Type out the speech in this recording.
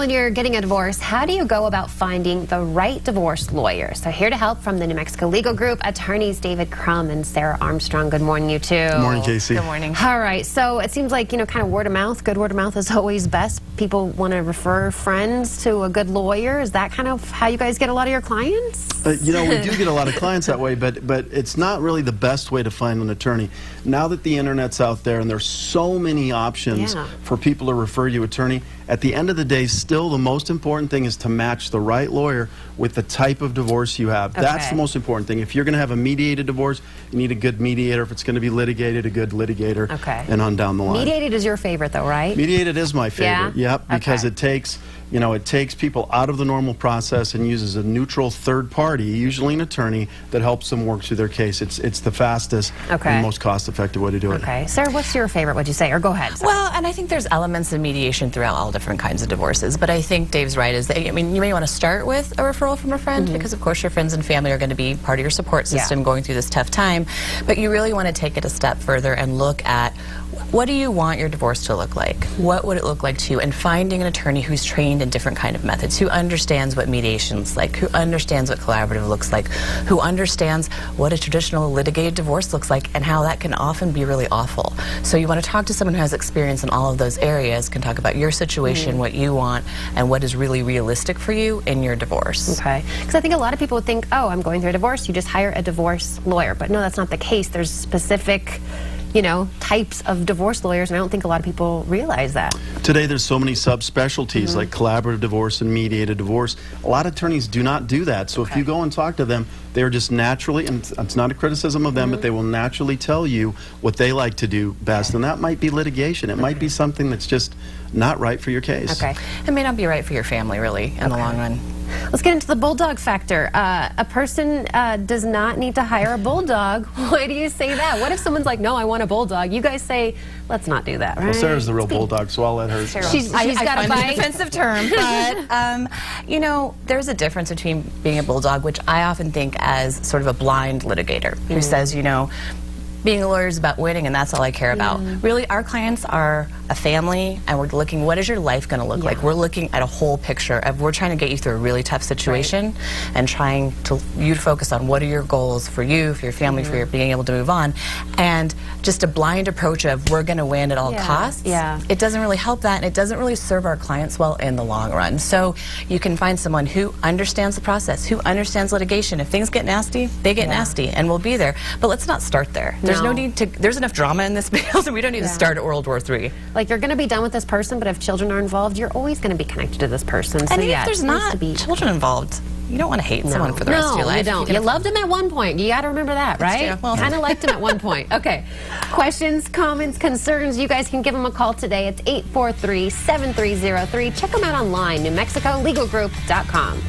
When you're getting a divorce, how do you go about finding the right divorce lawyer? So here to help from the New Mexico Legal Group, attorneys David Crum and Sarah Armstrong. Good morning, you two. Good morning, Casey. Good morning. All right, so it seems like, kind of word of mouth, good word of mouth is always best. People want to refer friends to a good lawyer. Is that kind of how you guys get a lot of your clients? We do get a lot of clients that way, but it's not really the best way to find an attorney. Now that the internet's out there and there's so many options for people to refer you to an attorney, at the end of the day, still the most important thing is to match the right lawyer with the type of divorce you have. Okay. That's the most important thing. If you're going to have a mediated divorce, you need a good mediator. If it's going to be litigated, a good litigator, and on down the line. Mediated is your favorite, though, right? Mediated is my favorite. Yeah? Yep, because it takes, it takes people out of the normal process and uses a neutral third party, usually an attorney, that helps them work through their case. It's the fastest and most cost-effective way to do it. Okay. Sarah, what's your favorite, would you say? Or go ahead. Sarah. Well, and I think there's elements of mediation throughout all different kinds of divorces, but I think Dave's right. You may want to start with a referral from a friend because, of course, your friends and family are going to be part of your support system going through this tough time, but you really want to take it a step further and look at what do you want your divorce to look like? What would it look like to you? And finding an attorney who's trained in different kind of methods, who understands what mediation's like, who understands what collaborative looks like, who understands what a traditional litigated divorce looks like and how that can often be really awful. So you want to talk to someone who has experience in all of those areas, can talk about your situation, what you want, and what is really realistic for you in your divorce. Okay. Because I think a lot of people would think, oh, I'm going through a divorce, you just hire a divorce lawyer. But no, that's not the case. There's specific types of divorce lawyers, and I don't think a lot of people realize that. Today there's so many subspecialties like collaborative divorce and mediated divorce. A lot of attorneys do not do that. So if you go and talk to them, they're just naturally, and it's not a criticism of them, but they will naturally tell you what they like to do best. And that might be litigation. It might be something that's just not right for your case. Okay. It may not be right for your family, really, in the long run. Let's get into the bulldog factor. A person does not need to hire a bulldog. Why do you say that? What if someone's like, no, I want a bulldog? You guys say, let's not do that, right? Well, Sarah's the real bulldog, so I'll let her. She's got a bite. Defensive term, but there's a difference between being a bulldog, which I often think as sort of a blind litigator who says, being a lawyer is about winning and that's all I care about. Really, our clients are a family and we're looking, what is your life going to look like? We're looking at a whole picture of, we're trying to get you through a really tough situation and trying to focus on what are your goals for you, for your family, for your being able to move on. And just a blind approach of we're going to win at all costs, it doesn't really help that, and it doesn't really serve our clients well in the long run. So you can find someone who understands the process, who understands litigation. If things get nasty, they get nasty, and we'll be there. But let's not start there. There's no need to, there's enough drama in this field, and we don't need to start at World War III. Like, you're going to be done with this person, but if children are involved, you're always going to be connected to this person. So and even if there's not children involved, you don't want to hate someone for the rest of your life. No, you don't. You loved him at one point. You got to remember that, right? Well, kind of liked him at one point. Okay. Questions, comments, concerns, you guys can give them a call today. It's 843-7303. Check them out online, NewMexicoLegalGroup.com.